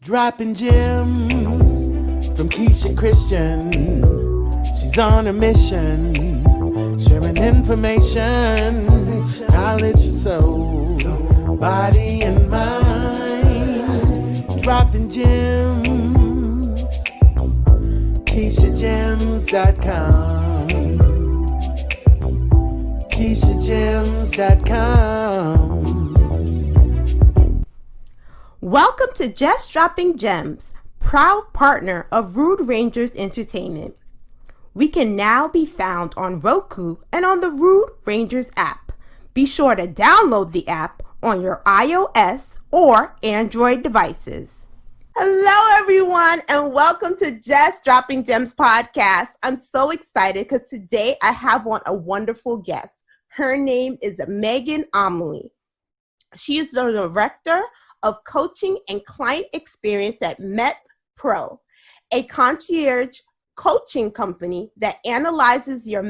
Dropping gems from Keisha Christian. She's on a mission, sharing information, knowledge for soul, body and mind. Dropping gems, KeishaGems.com. KeishaGems.com. Welcome to Just Dropping Gems, proud partner of Rude Rangers Entertainment. We can now be found on Roku and on the Rude Rangers app. Be sure to download the app on your iOS or Android devices. Hello, everyone, and welcome to Just Dropping Gems podcast. I'm so excited because today I have on a wonderful guest. Her name is Megan Omli. She is the director of coaching and client experience at MetPro, a concierge coaching company that analyzes your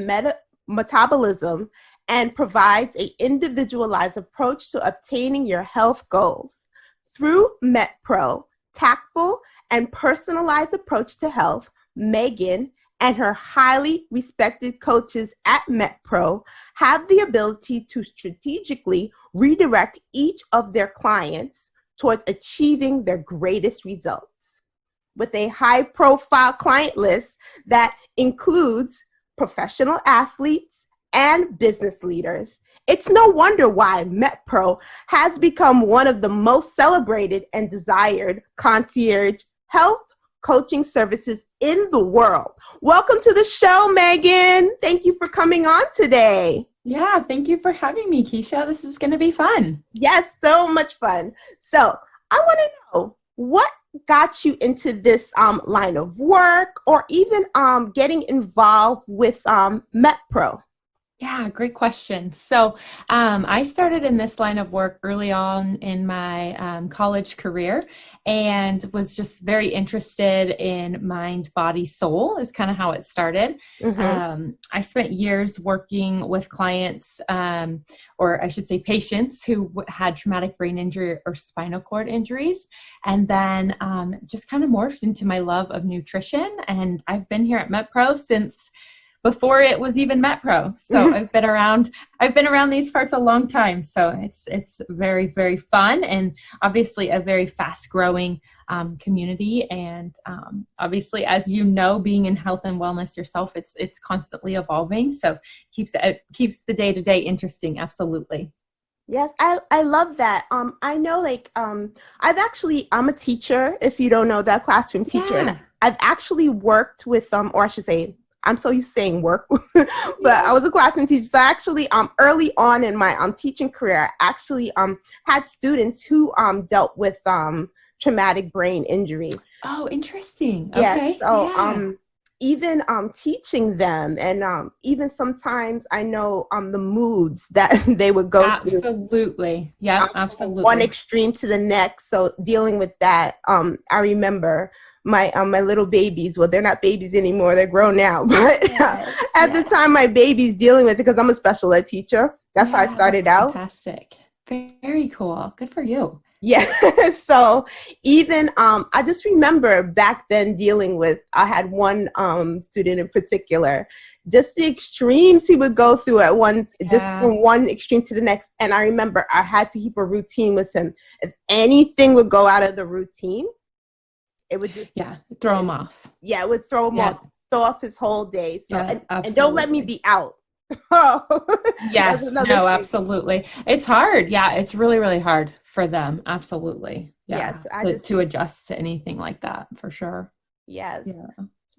metabolism and provides an individualized approach to obtaining your health goals. Through MetPro, tactful and personalized approach to health, Megan and her highly respected coaches at MetPro have the ability to strategically redirect each of their clients towards achieving their greatest results. With a high-profile client list that includes professional athletes and business leaders, it's no wonder why MetPro has become one of the most celebrated and desired concierge health coaching services in the world. Welcome to the show, Megan. Thank you for coming on today. Yeah, thank you for having me, Keisha. This is going to be fun. Yes, so much fun. So I want to know, what got you into this line of work, or even getting involved with MetPro? Yeah, great question. So I started in this line of work early on in my college career and was just very interested in mind, body, soul is kind of how it started. Mm-hmm. I spent years working with clients, or I should say patients who had traumatic brain injury or spinal cord injuries, and then just kind of morphed into my love of nutrition. And I've been here at MetPro since before it was even MetPro. So I've been around these parts a long time. So it's very, very fun, and obviously a very fast growing community. And obviously, as you know, being in health and wellness yourself, it's constantly evolving. So it keeps the day to day interesting. Absolutely. Yes, I love that. I know, I'm a teacher, if you don't know that, classroom teacher. Yeah. And I've actually worked with, or I should say, I'm so used to saying work, but I was a classroom teacher. So actually, early on in my teaching career, I actually had students who dealt with traumatic brain injury. Oh, interesting. Yes, Okay. so Yeah. even teaching them, and even sometimes I know the moods that they would go through. Absolutely. Yeah, absolutely. One extreme to the next. So dealing with that, I remember my little babies. Well, they're not babies anymore; they're grown now. But at the time, my baby's dealing with it because I'm a special ed teacher. That's how I started out. Fantastic. Very cool. Good for you. Yeah. So even I just remember back then dealing with. I had one student in particular, just the extremes he would go through at once, just from one extreme to the next. And I remember I had to keep a routine with him. If anything would go out of the routine, it would just throw him off. Yeah, it would throw him off, throw off his whole day. So and don't let me be out. Yes, no, absolutely. It's hard. Yeah, it's really, really hard for them. Absolutely. Yeah. Yes, to adjust to anything like that, for sure. Yes. Yeah.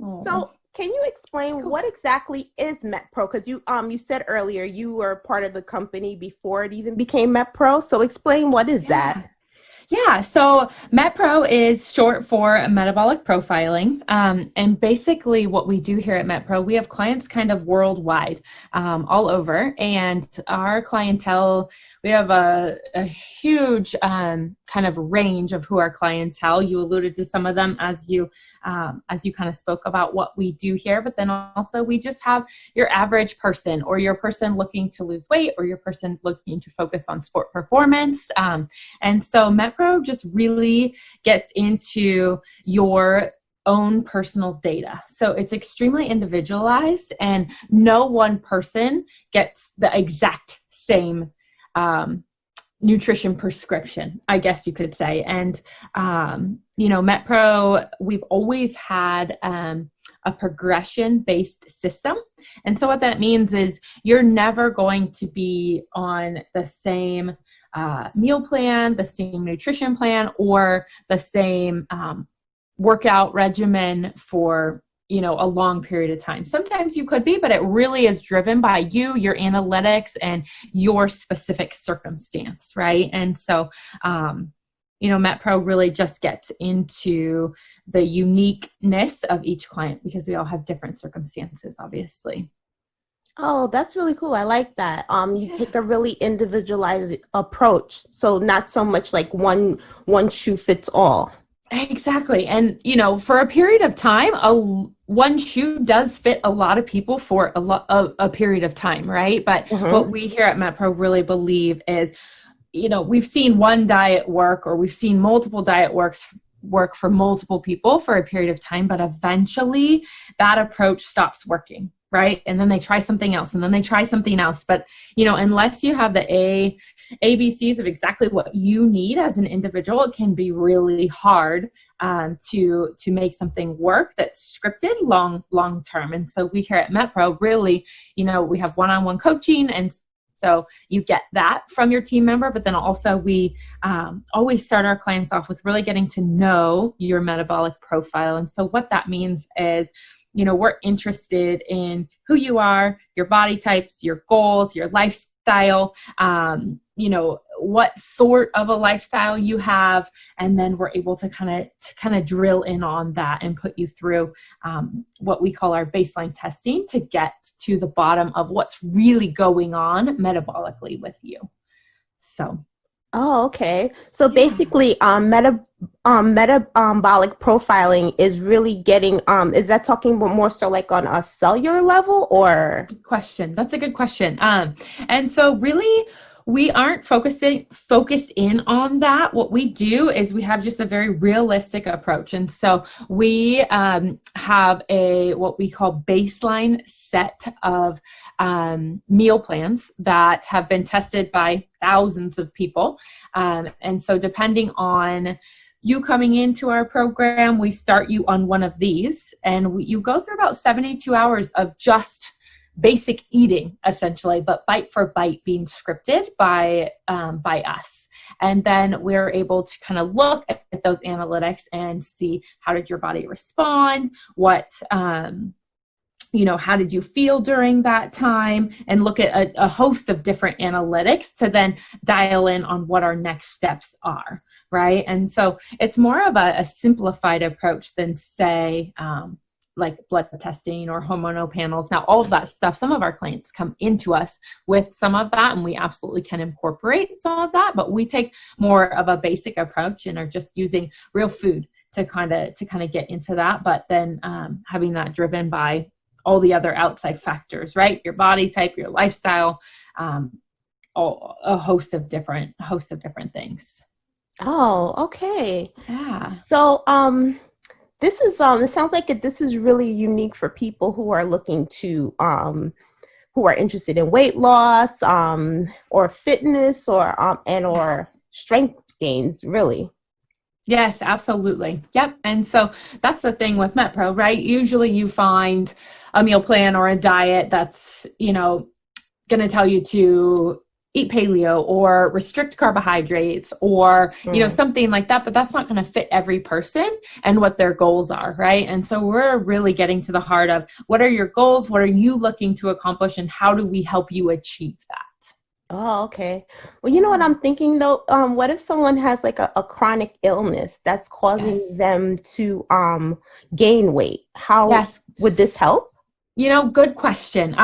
Oh. So can you explain what exactly is MetPro? Because you said earlier you were part of the company before it even became MetPro. So explain, what is that? Yeah, so MetPro is short for Metabolic Profiling. And basically what we do here at MetPro, we have clients kind of worldwide, all over. And our clientele, we have a huge kind of range of who our clientele. You alluded to some of them as you kind of spoke about what we do here. But then also we just have your average person, or your person looking to lose weight, or your person looking to focus on sport performance. And so MetPro MetPro just really gets into your own personal data. So it's extremely individualized, and no one person gets the exact same nutrition prescription, I guess you could say. And, MetPro, we've always had a progression-based system. And so what that means is you're never going to be on the same meal plan, the same nutrition plan, or the same workout regimen for a long period of time. Sometimes you could be, but it really is driven by you, your analytics, and your specific circumstance, right? And so, MetPro really just gets into the uniqueness of each client because we all have different circumstances, obviously. Oh, that's really cool. I like that. You take a really individualized approach. So not so much like one shoe fits all. Exactly. And, for a period of time, one shoe does fit a lot of people for a period of time, right? But what we here at MetPro really believe is, we've seen one diet work, or we've seen multiple diet work for multiple people for a period of time, but eventually that approach stops working. Right. And then they try something else, and then they try something else. But, unless you have the ABCs of exactly what you need as an individual, it can be really hard to make something work that's scripted long term. And so we here at MetPro really, we have one-on-one coaching, and so you get that from your team member, but then also we always start our clients off with really getting to know your metabolic profile. And so what that means is, we're interested in who you are, your body types, your goals, your lifestyle, what sort of a lifestyle you have. And then we're able to kind of drill in on that and put you through what we call our baseline testing to get to the bottom of what's really going on metabolically with you. So. Oh, okay. So basically, metabolic profiling is really getting, is that talking about more so like on a cellular level, or? Good question. That's a good question. And so really, we aren't focused in on that. What we do is we have just a very realistic approach. And so we have what we call baseline set of meal plans that have been tested by thousands of people. And so depending on you coming into our program, we start you on one of these, and you go through about 72 hours of just basic eating, essentially, but bite for bite being scripted by us. And then we're able to kind of look at those analytics and see, how did your body respond? How did you feel during that time? And look at a host of different analytics to then dial in on what our next steps are, right? And so it's more of a simplified approach than, say, like blood testing or hormonal panels. Now, all of that stuff, some of our clients come into us with some of that, and we absolutely can incorporate some of that, but we take more of a basic approach and are just using real food to kind of get into that. But then having that driven by all the other outside factors, right? Your body type, your lifestyle, a host of different things. Oh, okay. Yeah. So, this is it sounds like this is really unique for people who are looking to who are interested in weight loss or fitness or strength gains, really. Yes, absolutely. Yep. And so that's the thing with MetPro, right? Usually you find a meal plan or a diet that's, going to tell you to eat paleo or restrict carbohydrates or, something like that, but that's not going to fit every person and what their goals are, right? And so we're really getting to the heart of, what are your goals? What are you looking to accomplish? And how do we help you achieve that? Oh, okay. Well, you know what I'm thinking though? What if someone has like a chronic illness that's causing them to gain weight? How would this help? Good question.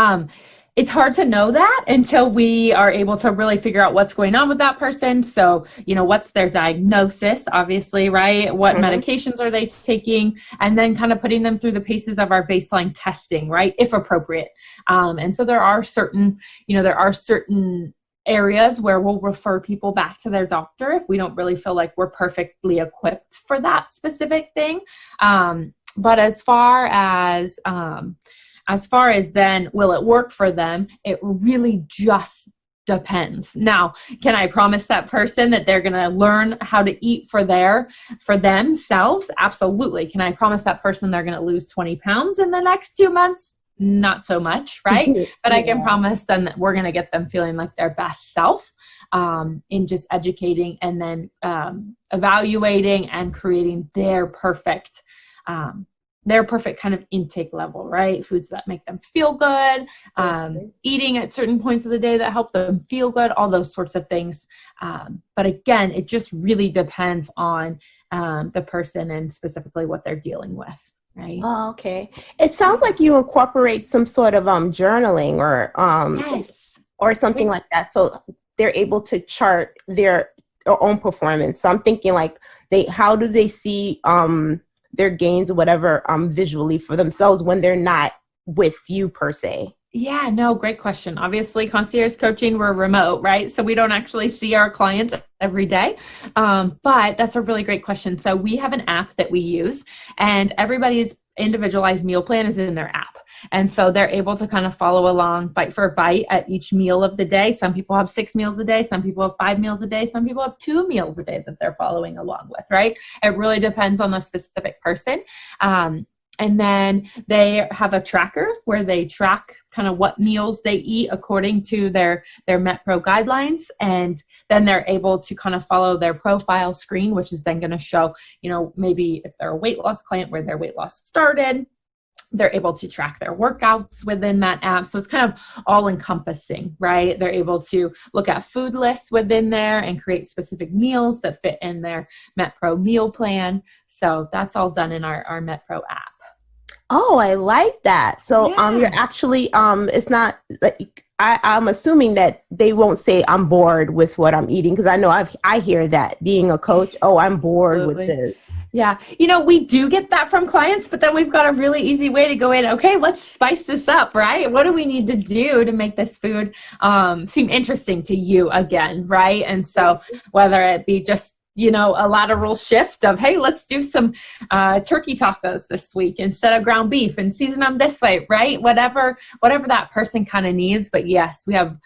It's hard to know that until we are able to really figure out what's going on with that person. So, what's their diagnosis, obviously, right? What medications are they taking? And then kind of putting them through the paces of our baseline testing, right? If appropriate. And so there are certain areas where we'll refer people back to their doctor if we don't really feel like we're perfectly equipped for that specific thing. But as far as then, will it work for them? It really just depends. Now, can I promise that person that they're going to learn how to eat for themselves? Absolutely. Can I promise that person they're going to lose 20 pounds in the next 2 months? Not so much, right? But I can promise them that we're going to get them feeling like their best self, in just educating and then evaluating and creating their perfect kind of intake level, right? Foods that make them feel good, eating at certain points of the day that help them feel good, all those sorts of things. But again, it just really depends on the person and specifically what they're dealing with, right? Oh, okay. It sounds like you incorporate some sort of journaling or something like that, so they're able to chart their own performance. So I'm thinking like how do they see their gains or whatever visually for themselves when they're not with you per se? Yeah, no, great question. Obviously, concierge coaching, we're remote, right? So we don't actually see our clients every day. But that's a really great question. So we have an app that we use, and everybody's individualized meal plan is in their app. And so they're able to kind of follow along bite for bite at each meal of the day. Some people have 6 meals a day. Some people have 5 meals a day. Some people have 2 meals a day that they're following along with, right? It really depends on the specific person. And then they have a tracker where they track kind of what meals they eat according to their MetPro guidelines. And then they're able to kind of follow their profile screen, which is then going to show, maybe if they're a weight loss client, where their weight loss started. They're able to track their workouts within that app. So it's kind of all encompassing, right? They're able to look at food lists within there and create specific meals that fit in their MetPro meal plan. So that's all done in our MetPro app. Oh, I like that. So you're actually it's not like I'm assuming that they won't say I'm bored with what I'm eating, because I know I hear that being a coach. Oh, I'm bored with this. Yeah. We do get that from clients, but then we've got a really easy way to go in. Okay, let's spice this up, right? What do we need to do to make this food seem interesting to you again, right? And so whether it be just a lateral shift of, hey, let's do some turkey tacos this week instead of ground beef and season them this way, right? Whatever that person kind of needs. But yes, we have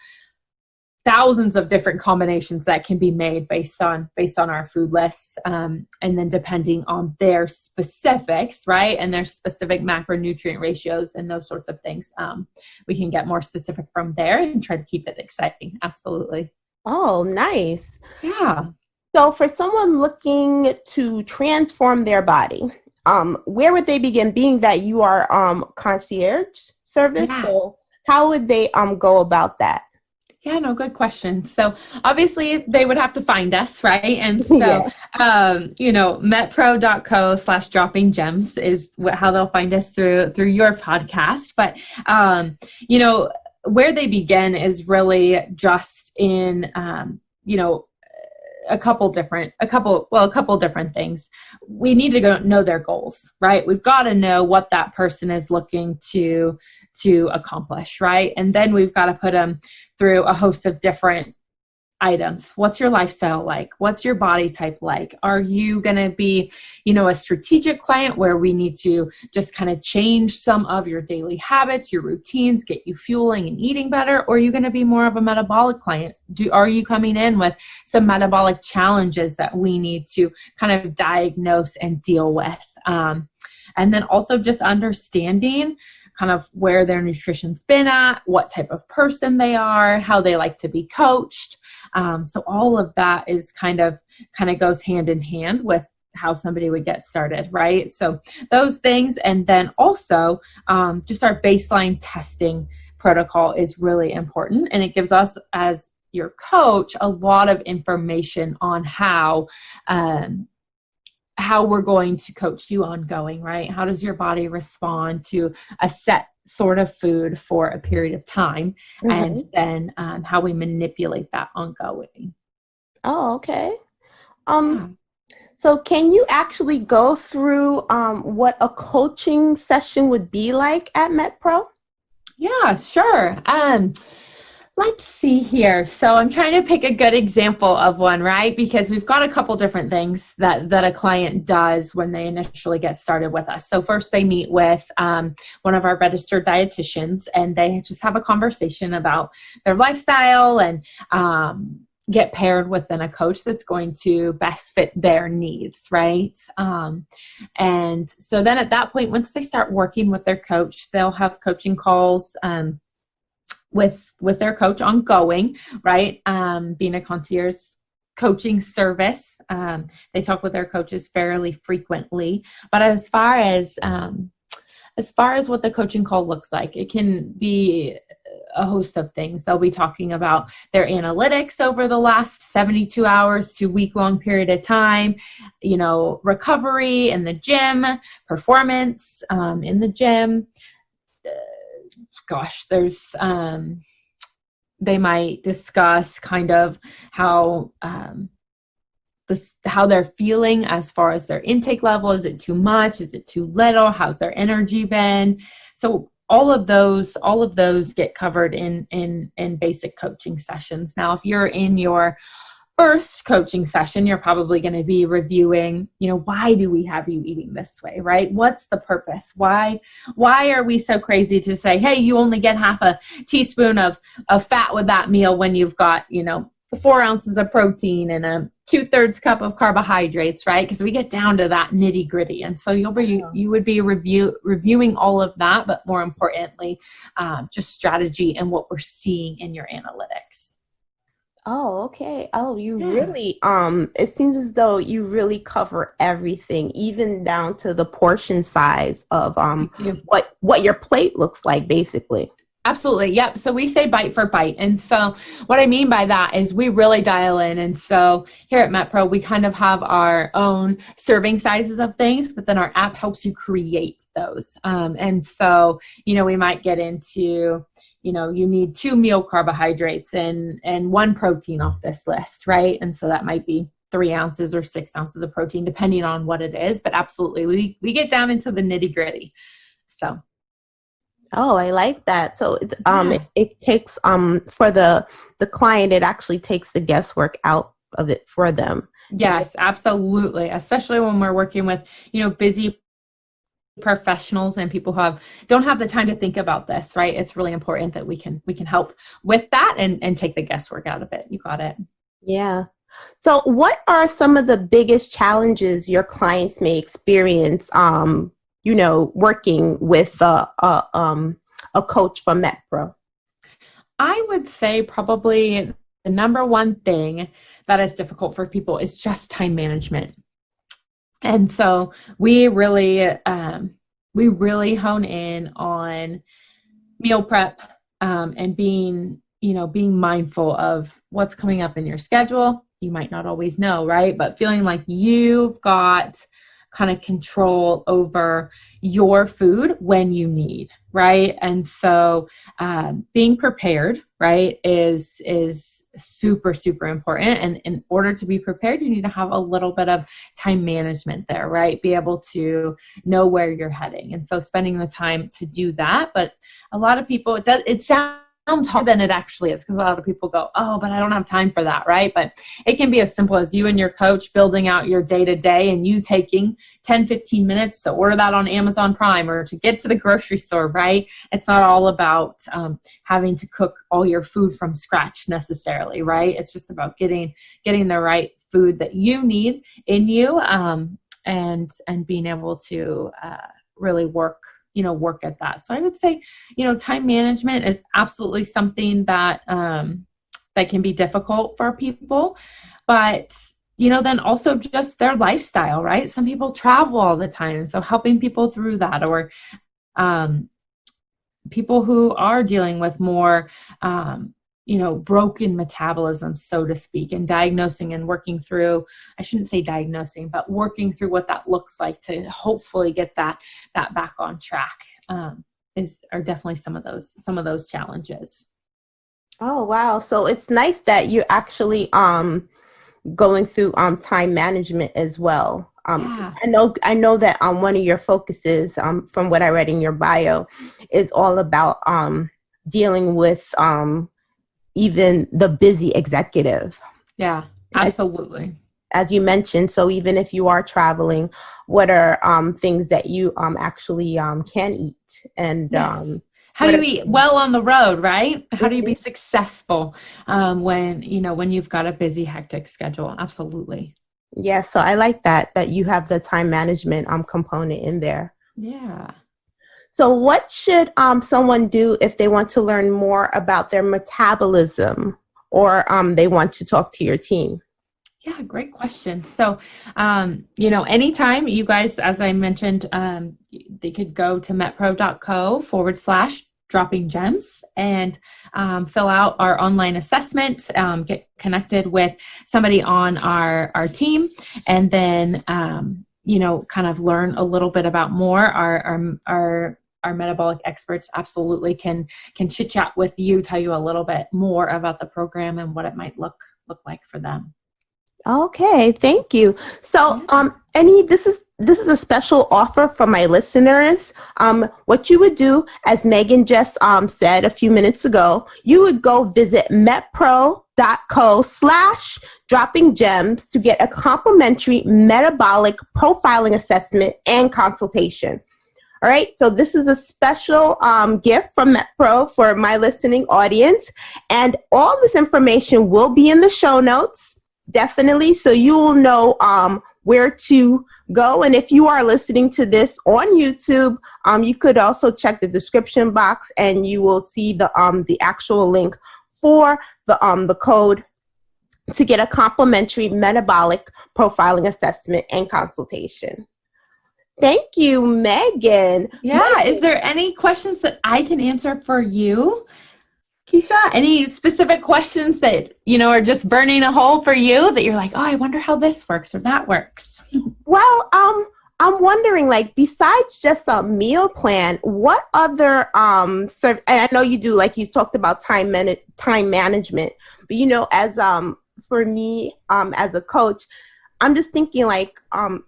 thousands of different combinations that can be made based on our food lists. And then depending on their specifics, right? And their specific macronutrient ratios and those sorts of things, we can get more specific from there and try to keep it exciting. Absolutely. Oh, nice. Yeah. So for someone looking to transform their body, where would they begin, being that you are concierge service? Yeah. So how would they go about that? Yeah, no, good question. So obviously they would have to find us, right? And so, metpro.co/droppinggems is how they'll find us through your podcast. But, where they begin is really just in, a couple different things. We need to know their goals, right? We've got to know what that person is looking to accomplish, right? And then we've got to put them through a host of different items. What's your lifestyle like? What's your body type like? Are you going to be, a strategic client where we need to just kind of change some of your daily habits, your routines, get you fueling and eating better? Or are you going to be more of a metabolic client? Are you coming in with some metabolic challenges that we need to kind of diagnose and deal with? And then also just understanding kind of where their nutrition's been at, what type of person they are, how they like to be coached. So all of that is kind of goes hand in hand with how somebody would get started, right? So those things, and then also just our baseline testing protocol is really important, and it gives us as your coach a lot of information on how we're going to coach you ongoing, right? How does your body respond to a set sort of food for a period of time, and then how we manipulate that ongoing. Oh, okay. So can you actually go through what a coaching session would be like at MetPro? Yeah, sure. Let's see here. So I'm trying to pick a good example of one, right? Because we've got a couple different things that a client does when they initially get started with us. So first they meet with one of our registered dietitians, and they just have a conversation about their lifestyle and get paired within a coach that's going to best fit their needs, right? And so then at that point, once they start working with their coach, they'll have coaching calls with their coach ongoing, right? Being a concierge coaching service, they talk with their coaches fairly frequently. But as far as what the coaching call looks like, it can be a host of things. They'll be talking about their analytics over the last 72 hours to week-long period of time, recovery in the gym, performance in the gym. There's they might discuss kind of how they're feeling as far as their intake level. Is it too much? Is it too little? How's their energy been? So all of those get covered in basic coaching sessions. Now, if you're in your first coaching session, you're probably going to be reviewing, why do we have you eating this way, right? What's the purpose? Why are we so crazy to say, hey, you only get half a teaspoon of fat with that meal when you've got, 4 ounces of protein and a 2/3 cup of carbohydrates, right? Because we get down to that nitty gritty. And so you would be reviewing all of that, but more importantly, just strategy and what we're seeing in your analytics. Oh, okay. Oh, you really, it seems as though you really cover everything, even down to the portion size of what your plate looks like, basically. Absolutely. Yep. So we say bite for bite. And so what I mean by that is we really dial in. And so here at MetPro, we kind of have our own serving sizes of things, but then our app helps you create those. And so, we might get into, you need 2 meal carbohydrates and 1 protein off this list, right? And so that might be 3 ounces or 6 ounces of protein, depending on what it is. But absolutely, we get down into the nitty gritty. So. Oh, I like that. So it takes for the client, it actually takes the guesswork out of it for them. Yes, absolutely. Especially when we're working with, busy professionals and people who don't have the time to think about this, right? It's really important that we can help with that and take the guesswork out of it. You got it. Yeah. So what are some of the biggest challenges your clients may experience working with a coach from MetPro? I would say probably the number one thing that is difficult for people is just time management. And so we really hone in on meal prep and being mindful of what's coming up in your schedule. You might not always know, right? But feeling like you've got kind of control over your food when you need, right? And so being prepared, right, is super, super important. And in order to be prepared, you need to have a little bit of time management there, right? Be able to know where you're heading. And so spending the time to do that. But a lot of people, it sounds harder than it actually is, because a lot of people go, oh, but I don't have time for that, right? But it can be as simple as you and your coach building out your day-to-day and you taking 10, 15 minutes to order that on Amazon Prime or to get to the grocery store, right? It's not all about having to cook all your food from scratch necessarily, right? It's just about getting the right food that you need in you and being able to really work at that. So I would say, time management is absolutely something that that can be difficult for people, but then also just their lifestyle, right? Some people travel all the time, so helping people through that, or people who are dealing with more broken metabolism, so to speak, and diagnosing and working through, I shouldn't say diagnosing, but working through what that looks like to hopefully get that back on track are definitely some of those challenges. Oh, wow. So it's nice that you're actually going through time management as well. Yeah. I know that one of your focuses, from what I read in your bio, is all about dealing with even the busy executive. Yeah, absolutely. As you mentioned, so even if you are traveling, what are things that you actually can eat? And Yes. How do you eat well on the road, right? How do you be successful when you've got a busy, hectic schedule? Absolutely. Yeah, so I like that you have the time management component in there. Yeah. So what should someone do if they want to learn more about their metabolism, or they want to talk to your team? Yeah, great question. So, anytime you guys, as I mentioned, they could go to metpro.co/dropping gems and fill out our online assessment, get connected with somebody on our team, and then, kind of learn a little bit about more. Our metabolic experts absolutely can chit chat with you, tell you a little bit more about the program and what it might look like for them. Okay, thank you. So, this is a special offer for my listeners. What you would do, as Megan just said a few minutes ago, you would go visit metpro.co/dropping gems to get a complimentary metabolic profiling assessment and consultation. All right, so this is a special gift from MetPro for my listening audience, and all this information will be in the show notes. Definitely, so you will know where to go. And if you are listening to this on YouTube, you could also check the description box, and you will see the actual link for the code to get a complimentary metabolic profiling assessment and consultation. Thank you, Megan. Yeah, is there any questions that I can answer for you, Keisha? Any specific questions that, are just burning a hole for you that you're like, oh, I wonder how this works or that works? Well, I'm wondering, like, besides just a meal plan, what other, and I know you do, like you talked about time management, but, as, for me, as a coach, I'm just thinking, like, on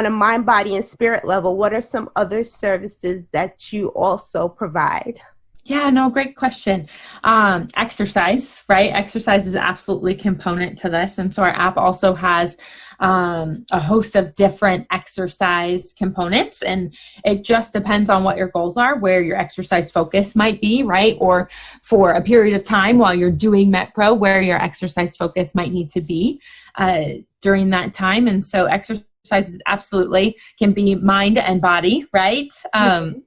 a mind, body, and spirit level, what are some other services that you also provide? Yeah, no, great question. Exercise, right? Exercise is absolutely a component to this. And so our app also has a host of different exercise components. And it just depends on what your goals are, where your exercise focus might be, right? Or for a period of time while you're doing MetPro, where your exercise focus might need to be during that time. And so exercises absolutely can be mind and body, right?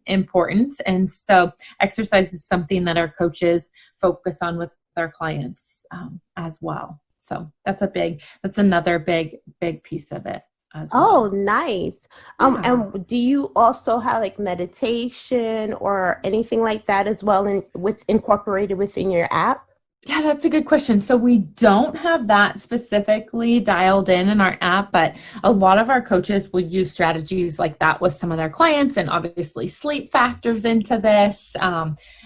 Important. And so exercise is something that our coaches focus on with our clients as well. So that's another big piece of it as well. Oh, nice. And do you also have like meditation or anything like that as well incorporated within your app? Yeah, that's a good question. So we don't have that specifically dialed in our app, but a lot of our coaches will use strategies like that with some of their clients, and obviously sleep factors into this.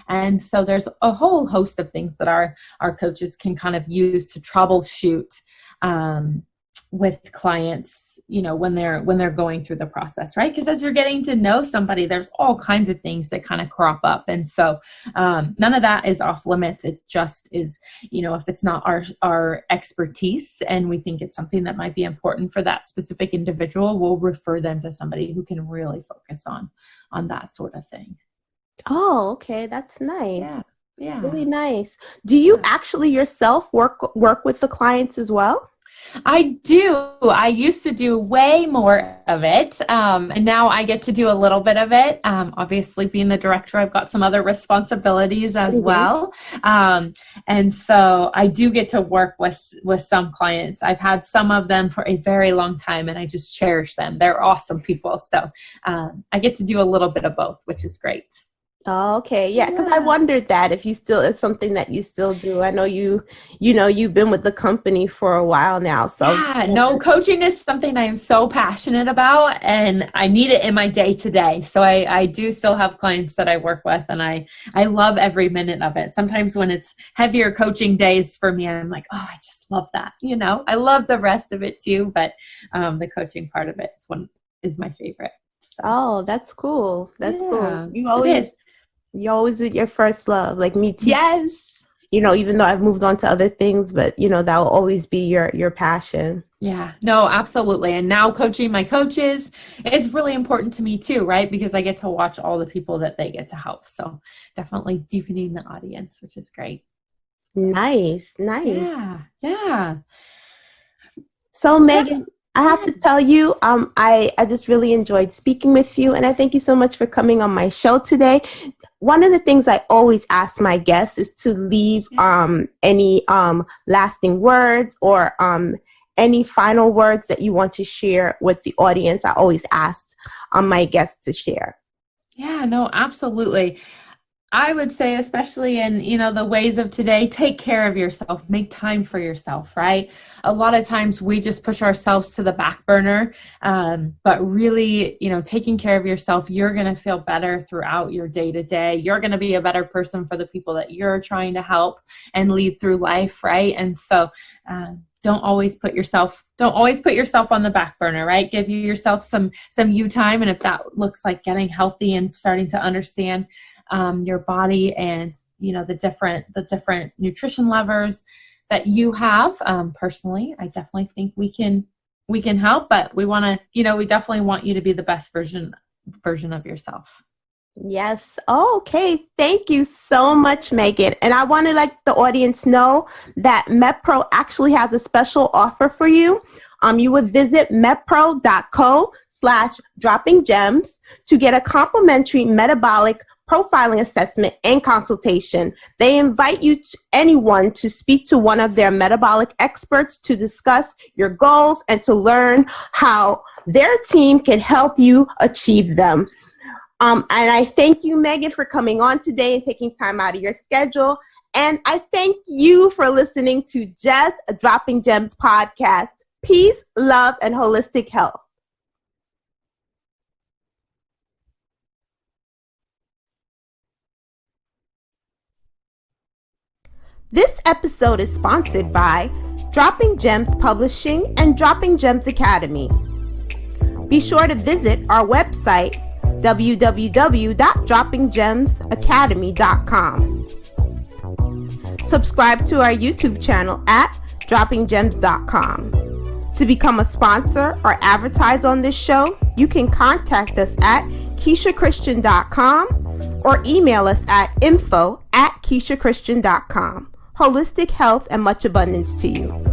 And so there's a whole host of things that our coaches can kind of use to troubleshoot with clients, when they're going through the process, right? Because as you're getting to know somebody, there's all kinds of things that kind of crop up. And so none of that is off limits. It just is, if it's not our expertise and we think it's something that might be important for that specific individual, we'll refer them to somebody who can really focus on that sort of thing. Oh, okay. That's nice. Yeah. Really nice. Do you actually yourself work with the clients as well? I do. I used to do way more of it. And now I get to do a little bit of it. Obviously, being the director, I've got some other responsibilities as well. And so I do get to work with some clients. I've had some of them for a very long time, and I just cherish them. They're awesome people. So I get to do a little bit of both, which is great. Oh, okay. Yeah, because I wondered that if it's something that you still do. I know you've been with the company for a while now. So no, coaching is something I am so passionate about, and I need it in my day to day. So I do still have clients that I work with, and I love every minute of it. Sometimes when it's heavier coaching days for me, I'm like, oh, I just love that. I love the rest of it too, but the coaching part of it is my favorite. So. Oh, that's cool. That's cool. You always with your first love, like me too. Yes. even though I've moved on to other things, but that will always be your passion. Yeah, no, absolutely. And now coaching my coaches is really important to me too, right? Because I get to watch all the people that they get to help. So definitely deepening the audience, which is great. Nice. Yeah. So Megan, I have to tell you, I just really enjoyed speaking with you, and I thank you so much for coming on my show today. One of the things I always ask my guests is to leave any lasting words or any final words that you want to share with the audience. I always ask my guests to share. Yeah, no, absolutely. I would say, especially in, the ways of today, take care of yourself, make time for yourself, right? A lot of times we just push ourselves to the back burner, but really, taking care of yourself, you're going to feel better throughout your day to day. You're going to be a better person for the people that you're trying to help and lead through life, right? And so, don't always put yourself on the back burner, right? Give yourself some you time. And if that looks like getting healthy and starting to understand your body and, the different nutrition levers that you have, personally, I definitely think we can help, but we want to, we definitely want you to be the best version of yourself. Yes. Okay. Thank you so much, Megan. And I want to let the audience know that MetPro actually has a special offer for you. You would visit metpro.co/droppinggems to get a complimentary metabolic profiling assessment and consultation. They invite anyone to speak to one of their metabolic experts to discuss your goals and to learn how their team can help you achieve them. And I thank you, Megan, for coming on today and taking time out of your schedule. And I thank you for listening to Just Dropping Gems podcast. Peace, love, and holistic health. This episode is sponsored by Dropping Gems Publishing and Dropping Gems Academy. Be sure to visit our website, www.droppinggemsacademy.com. Subscribe to our YouTube channel at droppinggems.com. To become a sponsor or advertise on this show, you can contact us at KeishaChristian.com or email us at info@KeishaChristian.com. Holistic health and much abundance to you.